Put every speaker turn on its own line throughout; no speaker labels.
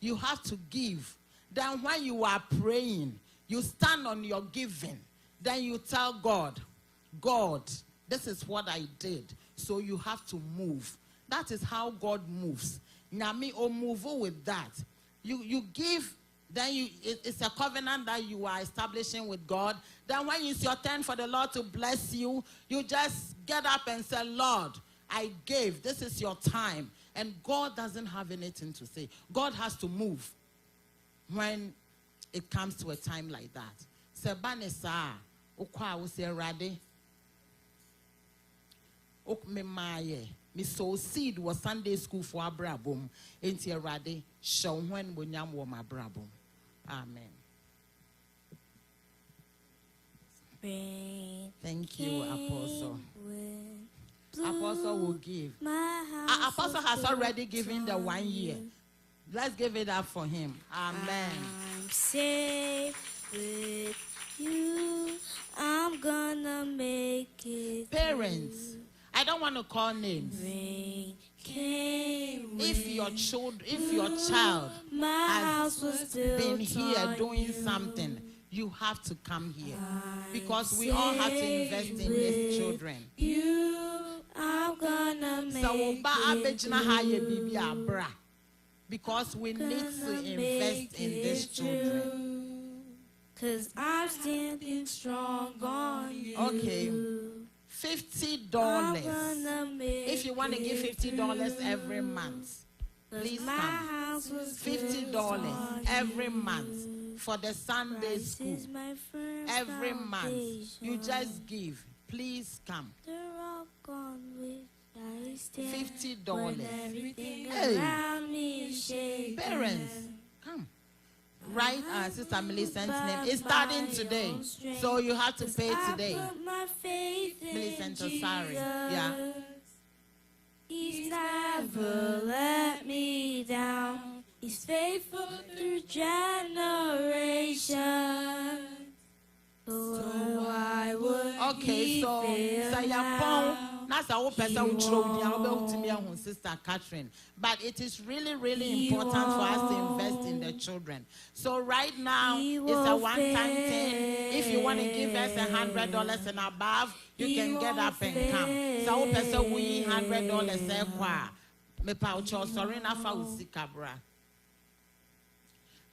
You have to give. Then when you are praying, you stand on your giving. Then you tell God, God, this is what I did. So you have to move. That is how God moves. Nyami o move with that. You give, then it's a covenant that you are establishing with God. Then when it's your turn for the Lord to bless you, you just get up and say, Lord, I gave. This is your time. And God doesn't have anything to say. God has to move when it comes to a time like that. Sebanesa, ukwa userade, ukmemaye. Me sow seed was Sunday school for Abrabum. Ain't you ready? Show when bunyam wo Abrabum. Amen. Thank you, Apostle. Apostle will give. Apostle has already given the 1 year. Let's give it up for him. Amen.
I'm safe with you. I'm gonna make it.
Parents, I don't want to call names. If your child has been here doing something, you have to come here, because we all have to invest in these children.
I'm gonna make
it. Because we need to invest in these children.
'Cause I'm standing strong on you.
Okay. $50. If you want to give $50 every month, please come. $50 every month for the Sunday school. Every month. You just give. Please come. $50. Hey, parents, come. Write Sister Millicent's name. It's starting today, so you have to pay today. Millicent Osari, yeah.
He's never let me down. He's faithful through generations. So why would
okay, so that's our person who Sister Catherine. But it is really, really important for us to invest in the children. So right now, it's a one-time thing. If you want to give us $100 and above, you can get up and come. So our person we $100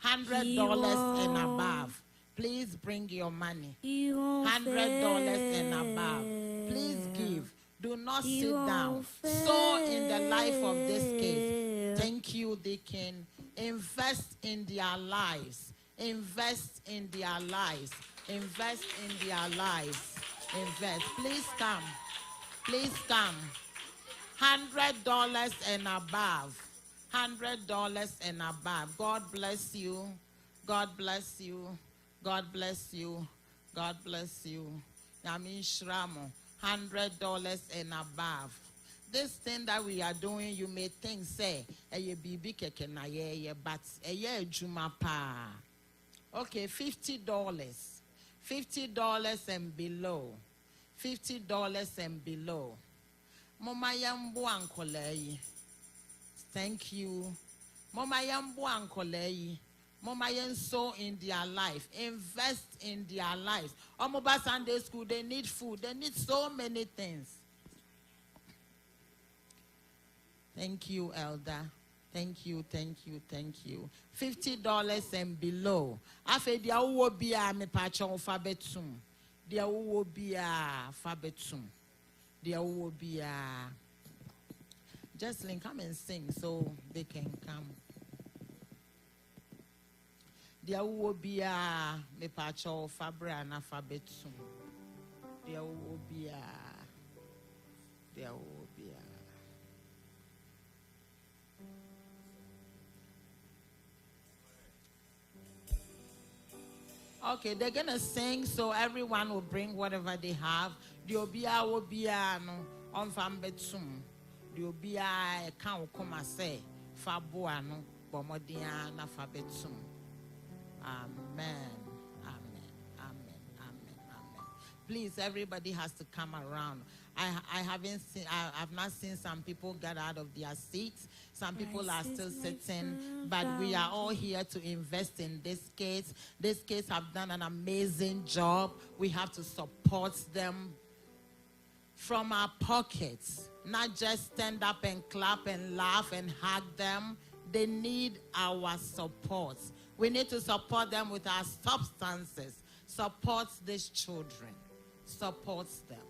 $100 and above. Please bring your money. $100 and above. Please give. Do not sit down. So in the life of this case, thank you, Deacon. Invest in their lives. Invest in their lives. Invest in their lives. Invest. Please come. Please come. $100 and above. $100 and above. God bless you. God bless you. God bless you. God bless you. Yamin Shramo. $100 and above. This thing that we are doing, you may think, say, but okay, $50. $50 and below. $50 and below. Mama yambu ankolei. Thank you. Mama yambu ankolei. Mama so in their life. Invest in their lives. Omoba Sunday school, they need food. They need so many things. Thank you, Elder. Thank you, thank you, thank you. $50 and below. Afe dia uwo biya me pachon fabetum. Dia uwo biya fabetum. Dia uwo biya. Jocelyn, come and sing so they can come. Dia uwo biya me pachon fabra na fabetum. Dia uwo biya. Dia uwo biya. Okay, they're gonna sing, so everyone will bring whatever they have. The obia will be no on fambetum. The obia can't come and say fabuano bomodia na fabetum. Amen. Amen. Amen. Amen. Amen. Please, everybody has to come around. I haven't seen, I've not seen some people get out of their seats. Some people are still sitting, but we are all here to invest in this case. This case have done an amazing job. We have to support them from our pockets, not just stand up and clap and laugh and hug them. They need our support. We need to support them with our substances. Support these children. Support them.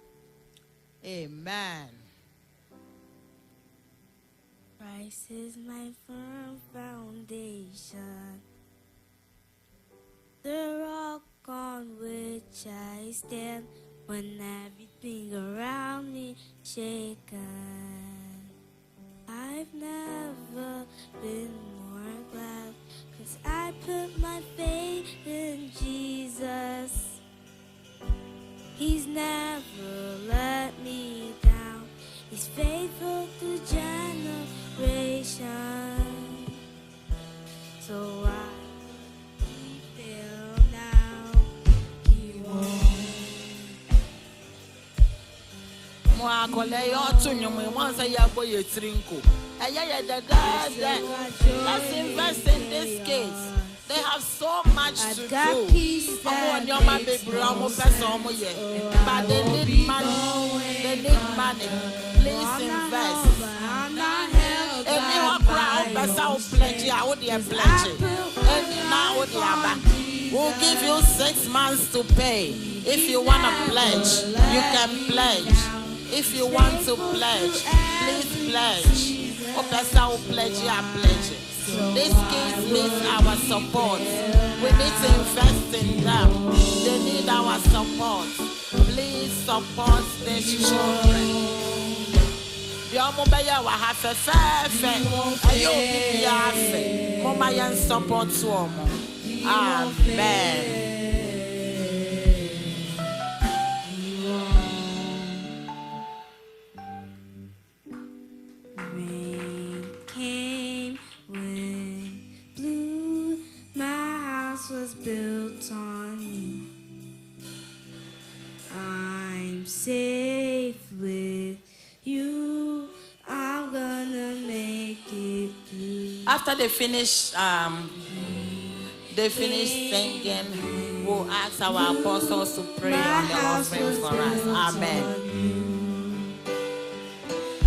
Amen.
Christ is my firm foundation, the rock on which I stand when everything around me shaken. I've never been more glad, 'cause I put my faith in Jesus. He's never let me down. He's faithful to generation. So I feel now He won't.
Let's invest in this case. They have so much to do. But they need money. They need money. Please invest. If you are proud, we'll give you 6 months to pay. If you want to pledge, you can pledge. If you want to pledge, please pledge. This case needs our support. We need to invest in them. They need our support. Please support these children. Amen.
Was built on you. I'm safe with you. I'm gonna make it through.
After they finish singing, we'll ask our apostles to pray on the offering for us. Amen.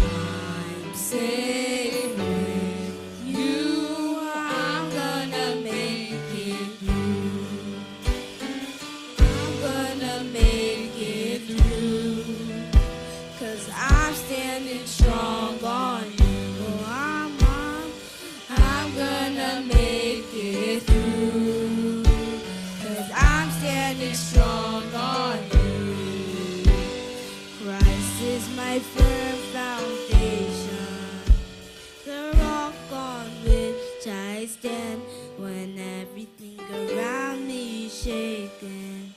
I'm safe with you. I'm gonna make it. Strong on you, I'm gonna make it through, 'cause I'm standing strong on you. Christ is my firm foundation, the rock on which I stand when everything around me is shaking.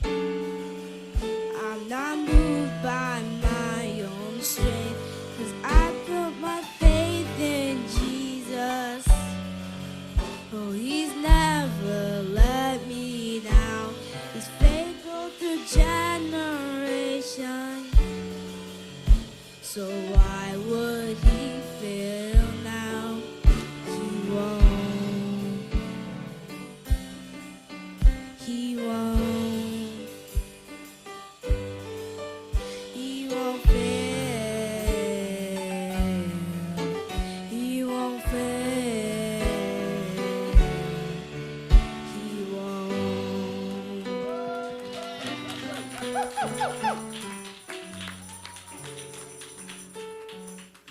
I'm not moved by my own strength, 'cause I put my faith in Jesus. Oh, He's never let me down. He's faithful to generation. So why would He fail now? He won't. He won't. He won't fail.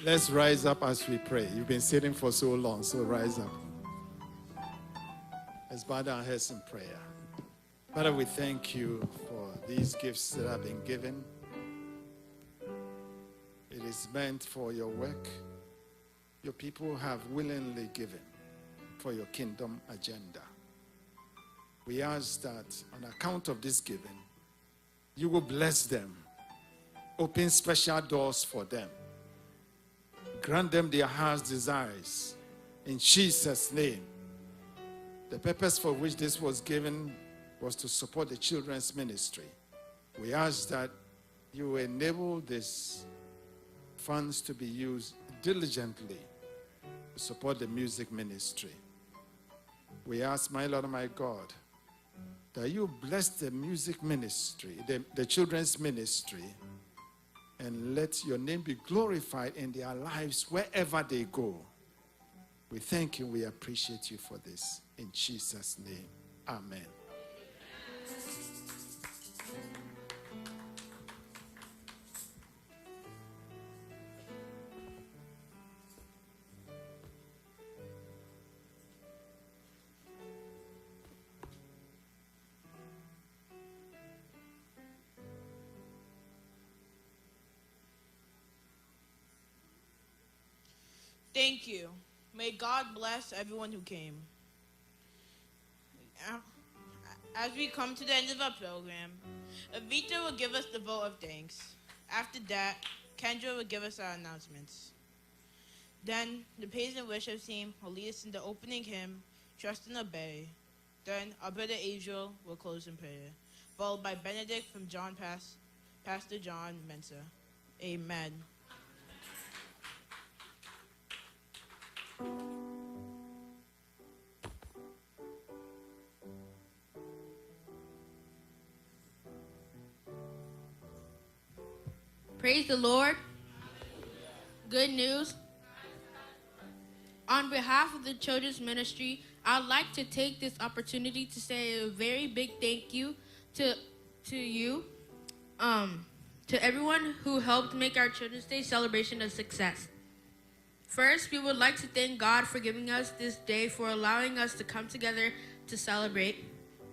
Let's rise up as we pray. You've been sitting for so long, so rise up. Let's bow down our heads in prayer. Father, we thank you for these gifts that have been given. It is meant for your work. Your people have willingly given for your kingdom agenda. We ask that on account of this giving, you will bless them, open special doors for them, grant them their heart's desires. In Jesus' name. The purpose for which this was given was to support the children's ministry. We ask that you enable this funds to be used diligently to support the music ministry. We ask, my Lord and my God, that you bless the music ministry, the children's ministry, and let your name be glorified in their lives wherever they go. We thank you, we appreciate you for this. In Jesus' name, amen.
Thank you. May God bless everyone who came. As we come to the end of our program, Avita will give us the vote of thanks. After that, Kendra will give us our announcements. Then, the praise and worship team will lead us in the opening hymn, Trust and Obey. Then, our brother Adriel will close in prayer, followed by Benedict from Pastor John Mensa. Amen.
Praise the Lord. Good news. On behalf of the children's ministry, I'd like to take this opportunity to say a very big thank you to you, to everyone who helped make our Children's Day celebration a success. First, we would like to thank God for giving us this day, for allowing us to come together to celebrate.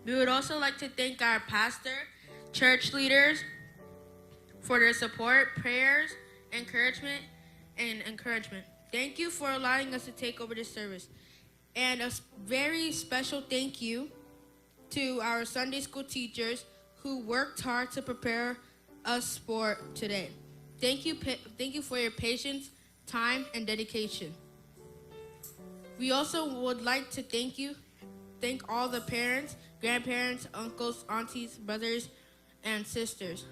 We would also like to thank our pastor, church leaders, for their support, prayers, encouragement. Thank you for allowing us to take over this service. And a very special thank you to our Sunday school teachers who worked hard to prepare us for today. Thank you for your patience, time, and dedication. We also would like to thank all the parents, grandparents, uncles, aunties, brothers, and sisters,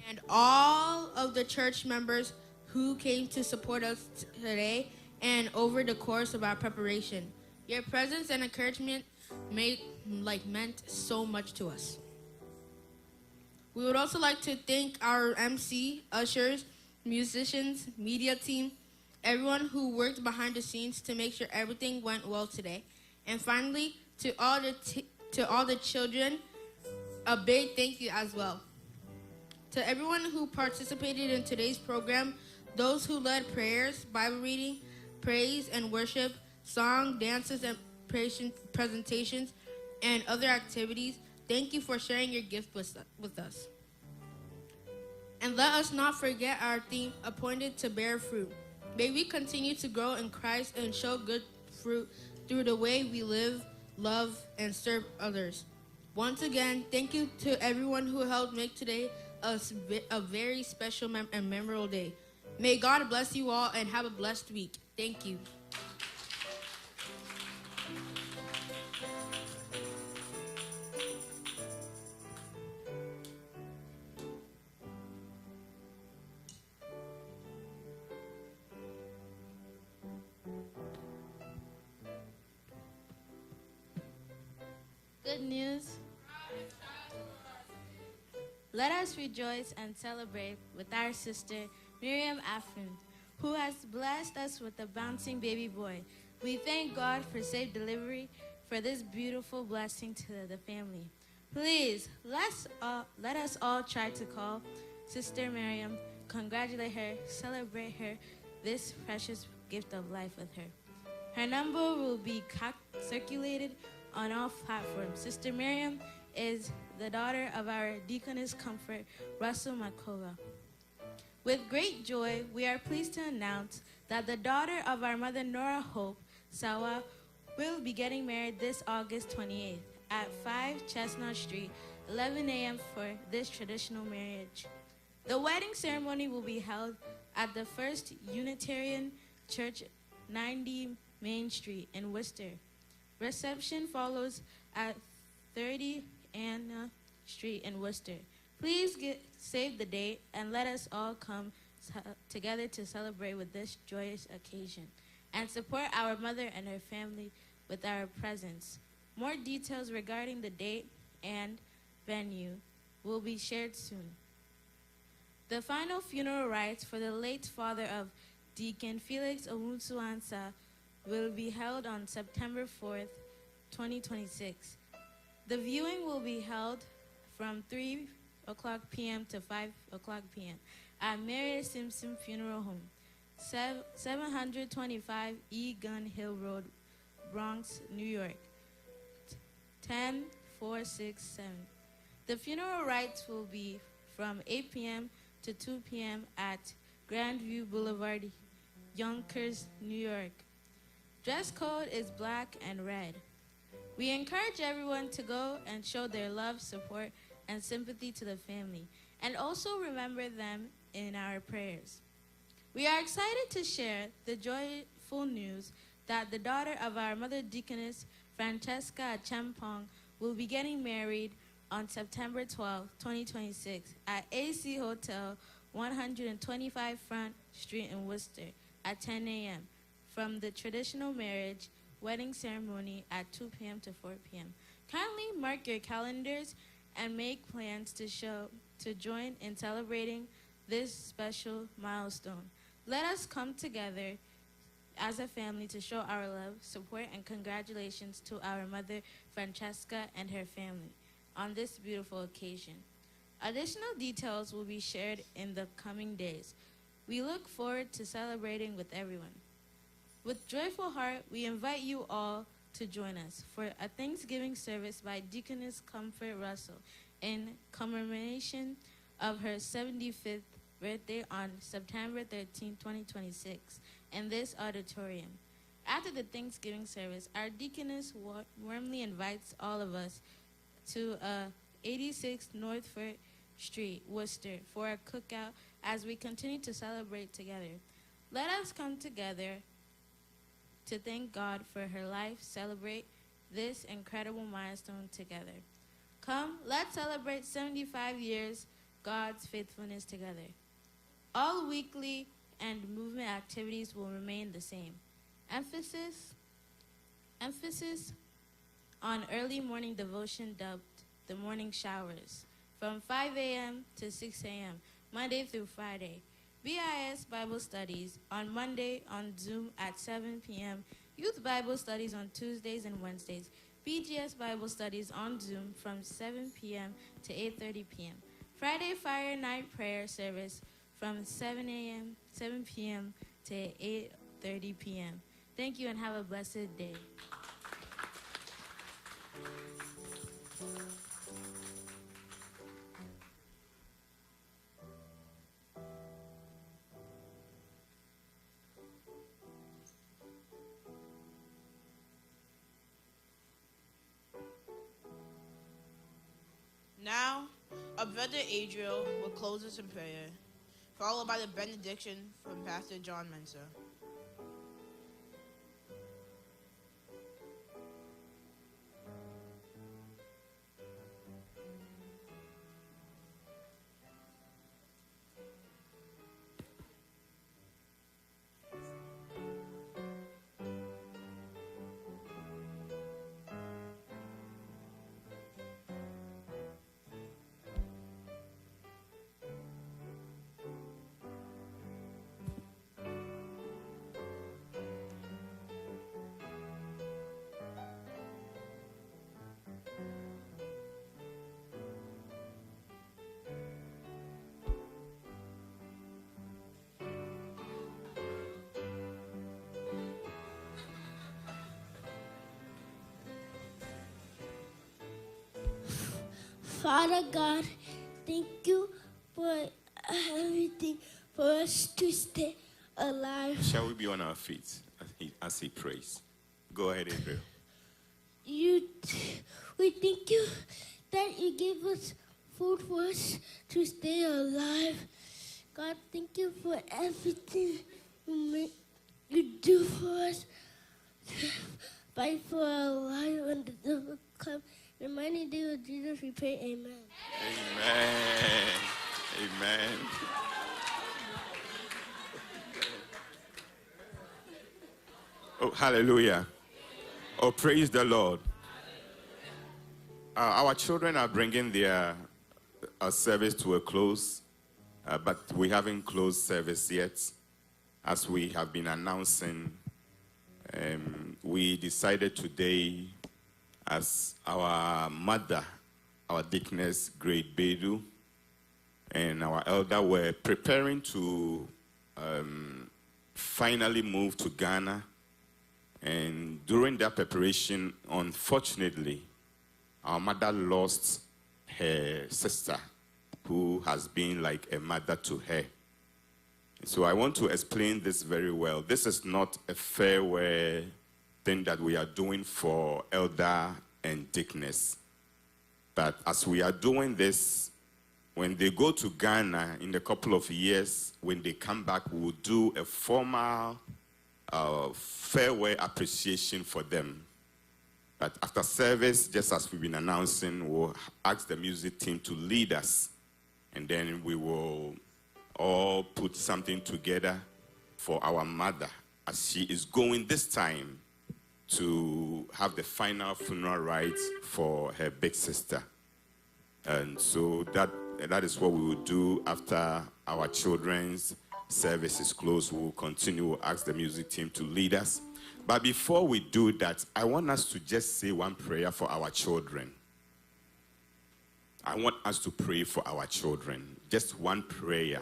and all of the church members who came to support us today and over the course of our preparation. Your presence and encouragement meant so much to us. We would also like to thank our MC, ushers, musicians, media team, everyone who worked behind the scenes to make sure everything went well today. And finally, to all the children, a big thank you as well. To everyone who participated in today's program, those who led prayers, Bible reading, praise and worship, song, dances, and presentations, and other activities, thank you for sharing your gift with us. And let us not forget our theme, appointed to bear fruit. May we continue to grow in Christ and show good fruit through the way we live, love, and serve others. Once again, thank you to everyone who helped make today a very special and memorable day. May God bless you all and have a blessed week. Thank you.
Good news. Let us rejoice and celebrate with our sister Miriam Afrin, who has blessed us with a bouncing baby boy. We thank God for safe delivery for this beautiful blessing to the family. Please, let us all try to call Sister Miriam, congratulate her, celebrate her, this precious gift of life with her. Her number will be circulated on all platforms. Sister Miriam is the daughter of our Deaconess Comfort, Russell Makova. With great joy, we are pleased to announce that the daughter of our mother Nora Hope Sawa will be getting married this August 28th at 5 Chestnut Street, 11 a.m. for this traditional marriage. The wedding ceremony will be held at the First Unitarian Church, 90 Main Street in Worcester. Reception follows at 30 Anna Street in Worcester. Please save the date and let us all come together to celebrate with this joyous occasion and support our mother and her family with our presence. More details regarding the date and venue will be shared soon. The final funeral rites for the late father of Deacon Felix Owusu-Ansah will be held on September 4th, 2026. The viewing will be held from 3 o'clock p.m. to 5 o'clock p.m. at Mary Simpson Funeral Home, 725 E. Gun Hill Road, Bronx, New York, 10467. The funeral rites will be from 8 p.m. to 2 p.m. at Grandview Boulevard, Yonkers, New York. Dress code is black and red. We encourage everyone to go and show their love, support, and sympathy to the family, and also remember them in our prayers. We are excited to share the joyful news that the daughter of our Mother Deaconess, Francesca Champong, will be getting married on September 12, 2026 at AC Hotel, 125 Front Street in Worcester at 10 a.m. from the traditional marriage wedding ceremony at 2 p.m. to 4 p.m. Kindly mark your calendars and make plans to join in celebrating this special milestone. Let us come together as a family to show our love, support, and congratulations to our mother, Francesca, and her family on this beautiful occasion. Additional details will be shared in the coming days. We look forward to celebrating with everyone. With joyful heart, we invite you all to join us for a Thanksgiving service by Deaconess Comfort Russell in commemoration of her 75th birthday on September 13, 2026, in this auditorium. After the Thanksgiving service, our deaconess warmly invites all of us to 86 North 1st Street, Worcester, for a cookout as we continue to celebrate together. Let us come together to thank God for her life, celebrate this incredible milestone together. Come, let's celebrate 75 years God's faithfulness together. All weekly and movement activities will remain the same. Emphasis on early morning devotion dubbed the morning showers from 5 a.m. to 6 a.m., Monday through Friday. BIS Bible studies on Monday on Zoom at 7 p.m., Youth Bible studies on Tuesdays and Wednesdays, BGS Bible studies on Zoom from 7 p.m. to 8:30 p.m. Friday Fire Night Prayer service from 7 p.m. to 8:30 p.m. Thank you and have a blessed day.
Now, our brother Adriel will close us in prayer, followed by the benediction from Pastor John Mensa.
Father God, thank you for everything, for us to stay alive.
Shall we be on our feet as he prays? Go ahead, April.
We thank you that you gave us food for us to stay alive. God, thank you for everything you do for us. Fight for our life when the devil comes. In the mighty name of Jesus, we pray, amen.
Amen. Amen. Oh, hallelujah. Oh, praise the Lord. Our children are bringing their service to a close, but we haven't closed service yet. As we have been announcing, we decided today, as our mother, our deaconess, Great Bedu, and our elder were preparing to finally move to Ghana. And during that preparation, unfortunately, our mother lost her sister, who has been like a mother to her. So I want to explain this very well. This is not a farewell thing that we are doing for elder and deaconess. But as we are doing this, when they go to Ghana in a couple of years, when they come back, we will do a formal farewell appreciation for them. But after service, just as we've been announcing, we'll ask the music team to lead us. And then we will all put something together for our mother, as she is going this time to have the final funeral rites for her big sister. And so that is what we will do after our children's service is closed. We will continue, we'll ask the music team to lead us. But before we do that, I want us to just say one prayer for our children. I want us to pray for our children. Just one prayer.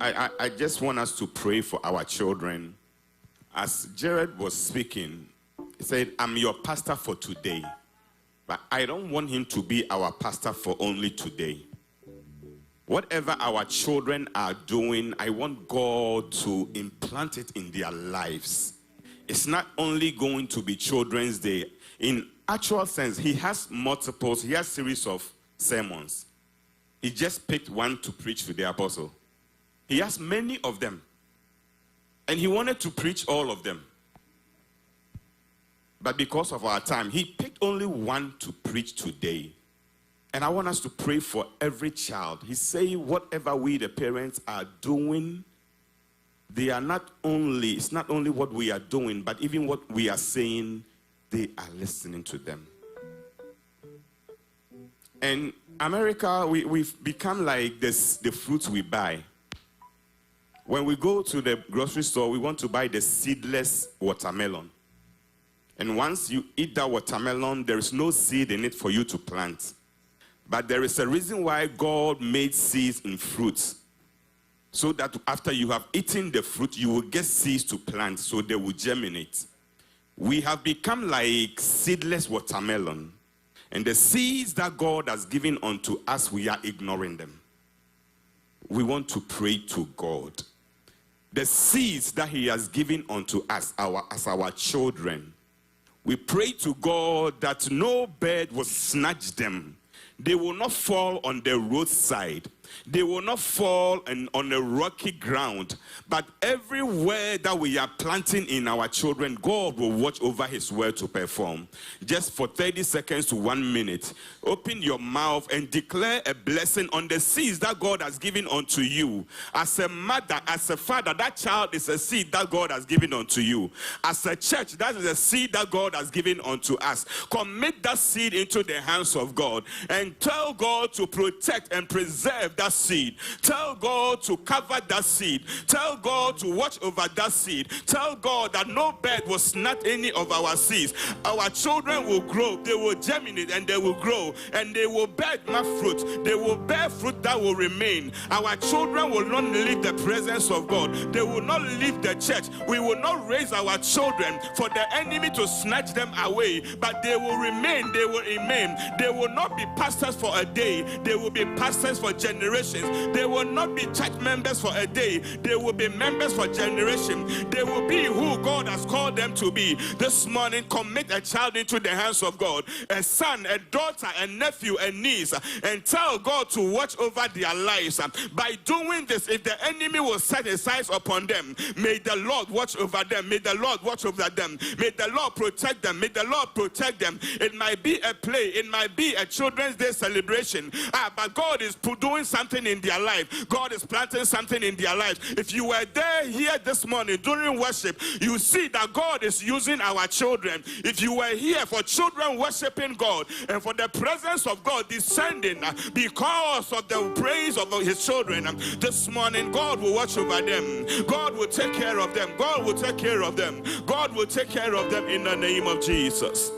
I just want us to pray for our children. As Jared was speaking, he said, I'm your pastor for today. But I don't want him to be our pastor for only today. Whatever our children are doing, I want God to implant it in their lives. It's not only going to be Children's Day. In actual sense, he has multiples, he has series of sermons. He just picked one to preach to the apostle. He has many of them. And he wanted to preach all of them. But because of our time, he picked only one to preach today. And I want us to pray for every child. He's saying whatever we, the parents, are doing, it's not only what we are doing, but even what we are saying, they are listening to them. And America, we've become like this, the fruits we buy. When we go to the grocery store, we want to buy the seedless watermelon. And once you eat that watermelon, there is no seed in it for you to plant. But there is a reason why God made seeds in fruits. So that after you have eaten the fruit, you will get seeds to plant, so they will germinate. We have become like seedless watermelon. And the seeds that God has given unto us, we are ignoring them. We want to pray to God. The seeds that he has given unto us as our children, we pray to God that no bird will snatch them. They will not fall on the roadside. They will not fall on a rocky ground. But every word that we are planting in our children, God will watch over his word to perform. Just for 30 seconds to 1 minute, open your mouth and declare a blessing on the seeds that God has given unto you. As a mother, as a father, that child is a seed that God has given unto you. As a church, that is a seed that God has given unto us. Commit that seed into the hands of God and tell God to protect and preserve that seed. Tell God to cover that seed. Tell God to watch over that seed. Tell God that no bird will snatch any of our seeds. Our children will grow, they will germinate, and they will grow, and they will bear much fruit. They will bear fruit that will remain. Our children will not leave the presence of God. They will not leave the church. We will not raise our children for the enemy to snatch them away, but they will remain. They will remain. They will not be pastors for a day. They will be pastors for generations. They will not be church members for a day. They will be members for generations. They will be who God has called them to be. This morning, commit a child into the hands of God, a son, a daughter, a nephew, a niece, and tell God to watch over their lives. By doing this, if the enemy will set his eyes upon them, may the Lord watch over them. May the Lord watch over them. May the Lord protect them. May the Lord protect them. It might be a play. It might be a Children's Day celebration. But God is doing something in their life. God is planting something in their life. If you were there here this morning during worship, you see that God is using our children. If you were here for children worshiping God and for the presence of God descending because of the praise of his children, this morning God will watch over them. God will take care of them. God will take care of them. God will take care of them in the name of Jesus.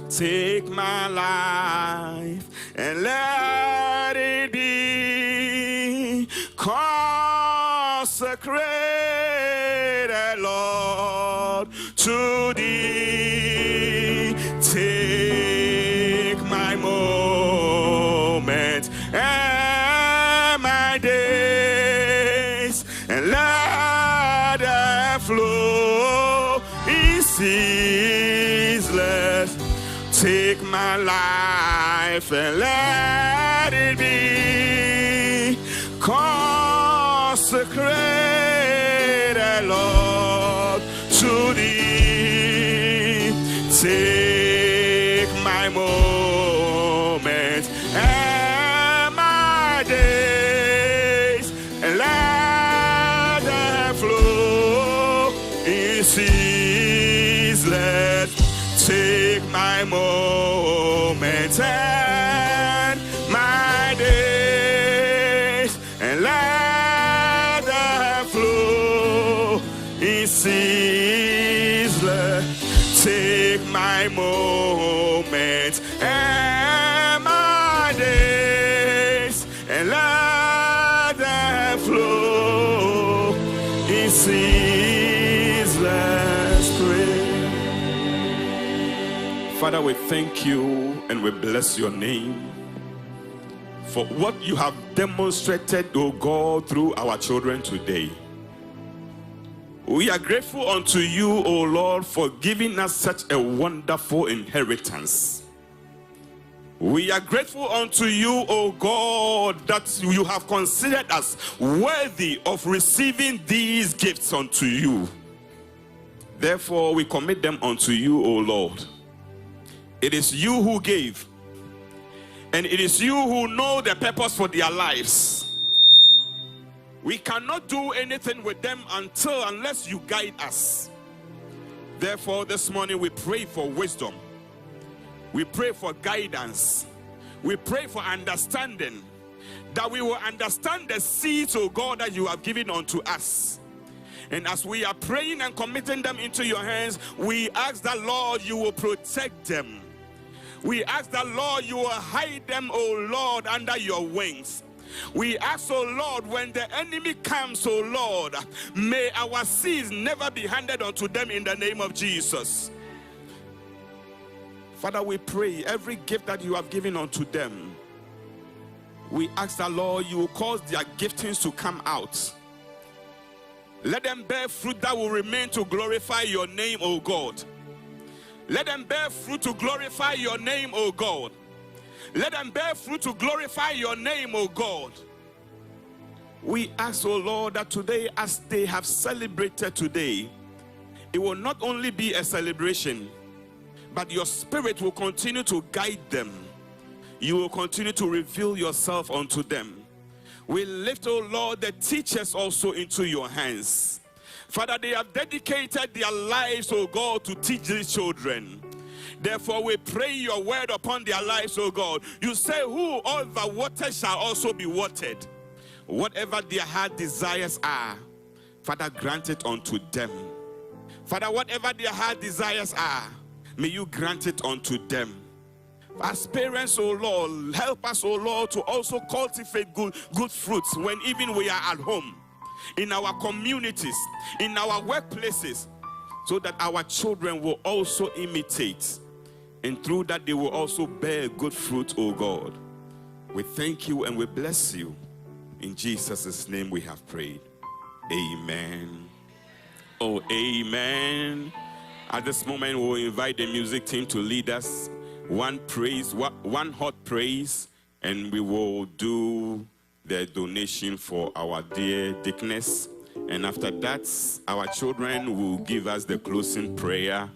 Take my life and let it be consecrated, Lord, to thee. Take my moment and my days and let them flow in ceaseless. Take my life and let it be consecrated, Lord, to thee. Take my moments and my days and let them flow in ceaseless. Take my moments and my days and let them flow in ceaseless. Take my moments and my days and let them flow in ceaseless prayer. Father, we thank you and we bless your name for what you have demonstrated, oh God, through our children today. We are grateful unto you, O Lord, for giving us such a wonderful inheritance. We are grateful unto you, O God, that you have considered us worthy of receiving these gifts unto you. Therefore, we commit them unto you, O Lord. It is you who gave, and it is you who know the purpose for their lives. We cannot do anything with them unless you guide us. Therefore, this morning we pray for wisdom. We pray for guidance. We pray for understanding, that we will understand the seeds, oh God, that you have given unto us. And as we are praying and committing them into your hands, we ask that, Lord, you will protect them. We ask that, Lord, you will hide them, oh Lord, under your wings. We ask, oh Lord, when the enemy comes, oh Lord, may our seeds never be handed unto them in the name of Jesus. Father, we pray every gift that you have given unto them, we ask that, Lord, you will cause their giftings to come out. Let them bear fruit that will remain to glorify your name, O God. Let them bear fruit to glorify your name, O God. Let them bear fruit to glorify your name, O God. We ask, O Lord, that today, as they have celebrated today, it will not only be a celebration, but your spirit will continue to guide them. You will continue to reveal yourself unto them. We lift, O Lord, the teachers also into your hands. Father, they have dedicated their lives, O God, to teach these children. Therefore, we pray your word upon their lives, O God. You say, whoever waters shall also be watered. Whatever their heart desires are, Father, grant it unto them. Father, whatever their heart desires are, may you grant it unto them. As parents, O Lord, help us, O Lord, to also cultivate good fruits when even we are at home, in our communities, in our workplaces, so that our children will also imitate, and through that they will also bear good fruit, O God. We thank you and we bless you. In Jesus' name we have prayed. Amen. Oh, amen. At this moment, we will invite the music team to lead us one hot praise, and we will do the donation for our dear Deaconess. And after that, our children will give us the closing prayer,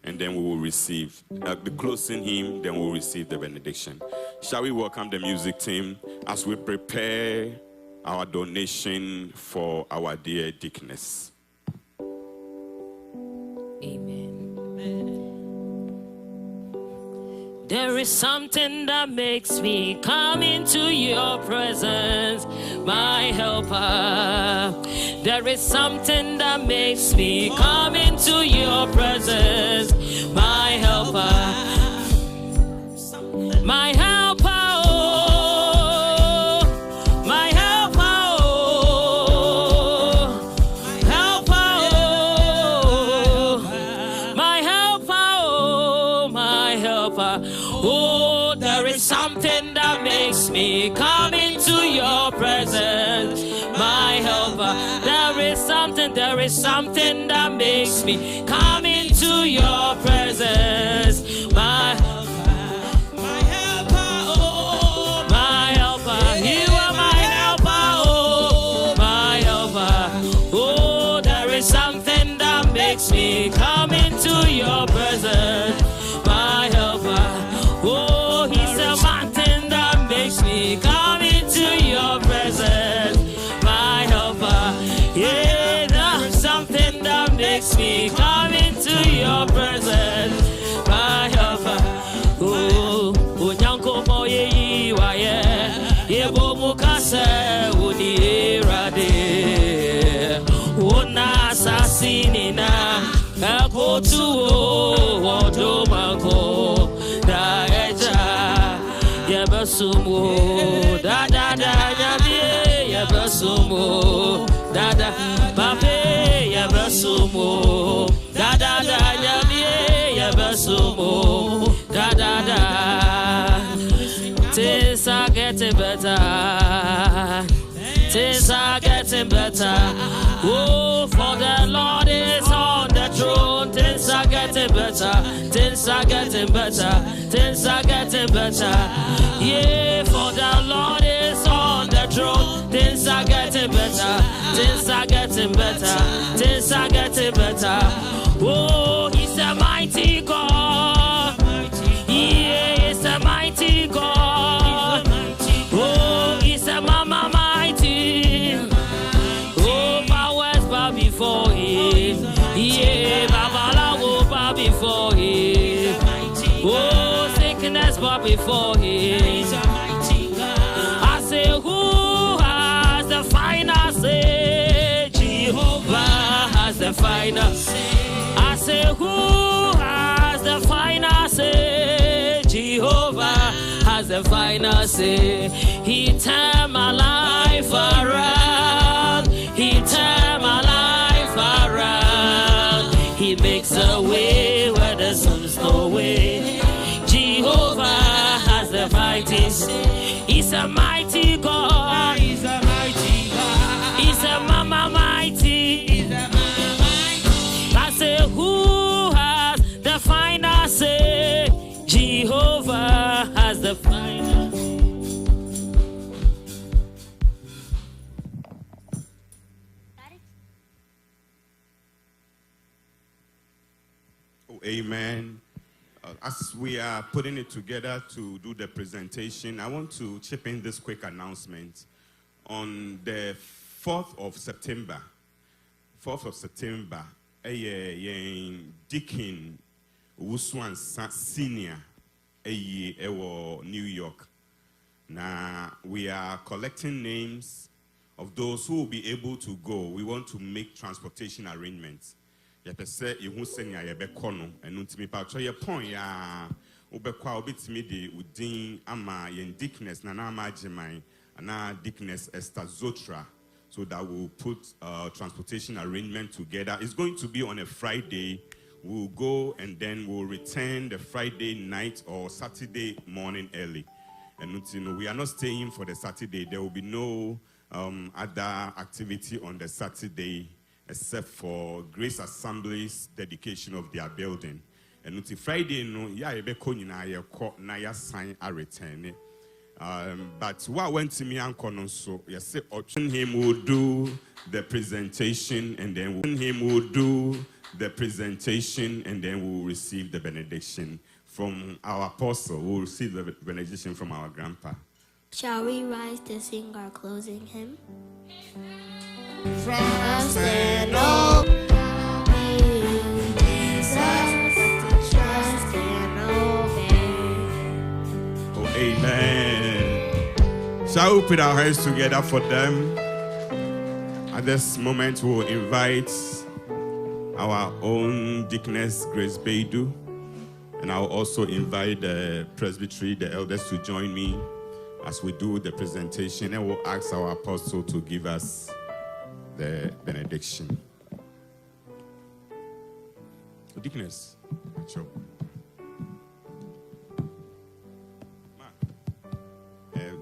and then we will receive the closing hymn, then we'll receive the benediction. Shall we welcome the music team as we prepare our donation for our dear deaconess?
Amen. There is something that makes me come into your presence, my helper. There is something that makes me come into your presence, my helper. My helper, oh, my helper, oh, helper, oh, my helper, oh, my helper. Oh, there is something that makes me come into your presence, my helper. There is something that makes me come into your presence, my helper. Makes me come into your presence, my helper. Oh, he's a mountain that makes me come into your presence, my helper. Yeah, there's something that makes me come into your presence, my helper. Oh, Nyanko Moye Waye, Yebo Mukase, Uni Rade, Una Sasinina, Akotu, Odomako, Daeja, Yabasumo, Dada, Yabe, Yabasumo, Dada, Babe, Yabasumo, Dada, Yabe, Yabasumo, Dada, things are getting better. Things are getting better. Oh, for the Lord is on the throne. Things are getting better. Things are getting better. Things are getting better. Yeah, for the Lord is on the throne. Things are getting better. Things are getting better. Things are getting better. Oh, he's a mighty God. Yeah, he's a mighty God. Oh, he's a mama mighty. Oh, powers bow before him. Yeah, Babala will bow before him. Oh, sickness bow before him. I say, who has the final say? Jehovah has the final say. I say, who has the final say? Jehovah has the final say. He turned my life around. He turned my life around. He makes a way where the sun's no way. Jehovah has the mighty say. He's a mighty God. He's a mighty God. He's a mama mighty. He's a mama mighty. I say, who has the final say? Jehovah has the final.
Oh, amen. As we are putting it together to do the presentation, I want to chip in this quick announcement. On the 4th of September, Deacon Wuswan Senior, New York. Now, we are collecting names of those who will be able to go. We want to make transportation arrangements. Yepese ihu senya yebekono enuntimi patro ye pon ya obekwa obitimi de udin ama yen Dickness na na amajiman na Dickness Esther Zotra, so that we'll put transportation arrangement together. It's going to be on a Friday. We'll go and then we'll return the Friday night or Saturday morning early. And we are not staying for the Saturday. There will be no other activity on the Saturday except for Grace Assembly's dedication of their building. And until Friday, no, ya ebe ko nyina ye ko na ya sign a return. But what went to me and so yes, him will do the presentation, and then we'll receive the benediction from our apostle. We'll receive the benediction from our grandpa.
Shall we rise to sing our closing hymn?
Trust
and obey, Jesus, trust and obey.
Oh, amen. Shall we put our hands together for them? At this moment, we'll invite our own Deaconess Grace Baidu, and I'll also invite the presbytery, the elders, to join me as we do the presentation, and we'll ask our apostle to give us the benediction. Deaconess, sure.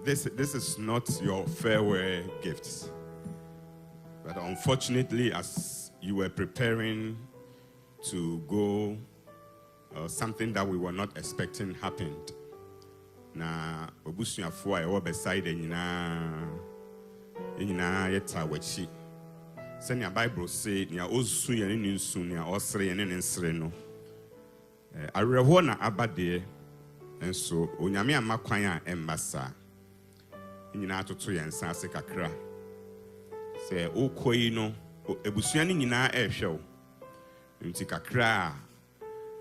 This is not your farewell gifts, but unfortunately, as you were preparing to go, something that we were not expecting happened. Na obusuafo a ewo beside nyina yeta wachi. Senya Bible say nia osu ye ne nsu nia osre ye ne nsre no. Areho na abade enso onyame amakwan a embasa. Nyina atoto ye nsa ase kakra. Se okoyi no ebusua ne nyina ehwe. Nti kakra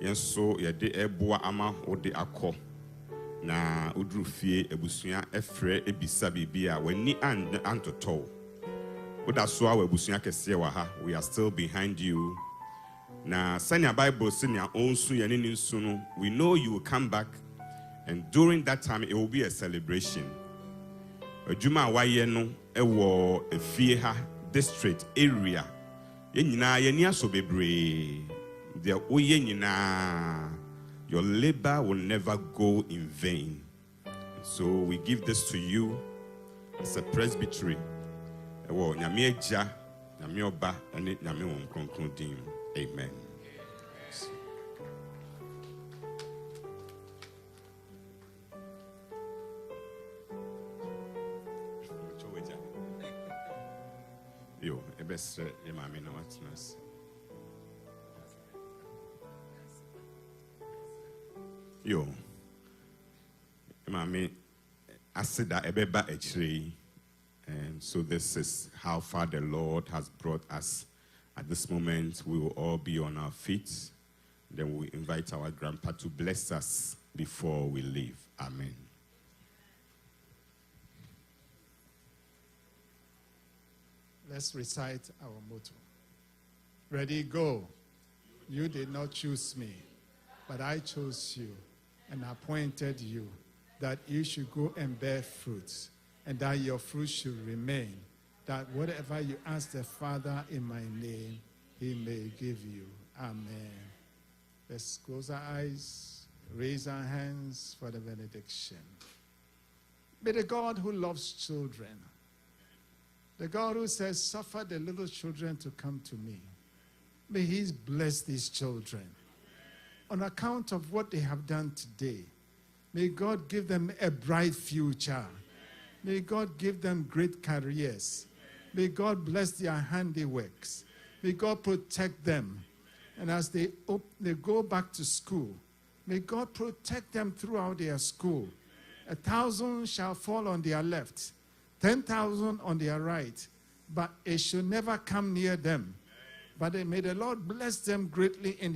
yenso ye de eboa ama ode akọ. Na udrufie ebusua efre ebisa bibia wani antoto. Oda so awa ebusua kese wa ha. We are still behind you. Na sanya Bible senya onsu ye ne nsu no, we know you will come back, and during that time it will be a celebration. Ejuma waye no ewo efie ha district area. Ye nyina ye ni aso bebre. De oye nyina, your labor will never go in vain. So we give this to you as a presbytery. Ewo nyame agya, nyame oba, ene nyame won kronkron din. Amen. Yo, ebesre ye mame na watnas. Yo, mame asida ebeba echre. And so this is how far the Lord has brought us. At this moment, we will all be on our feet. Then we invite our grandpa to bless us before we leave. Amen.
Let's recite our motto. Ready, go. You did not choose me, but I chose you and appointed you that you should go and bear fruits, and that your fruit should remain, that whatever you ask the Father in my name, he may give you. Amen. Let's close our eyes, raise our hands for the benediction. May the God who loves children, the God who says, suffer the little children to come to me, may he bless these children. On account of what they have done today, may God give them a bright future. May God give them great careers. May God bless their handiworks. May God protect them. And as they go back to school, may God protect them throughout their school. 1,000 shall fall on their left, 10,000 on their right, but it should never come near them. But may the Lord bless them greatly in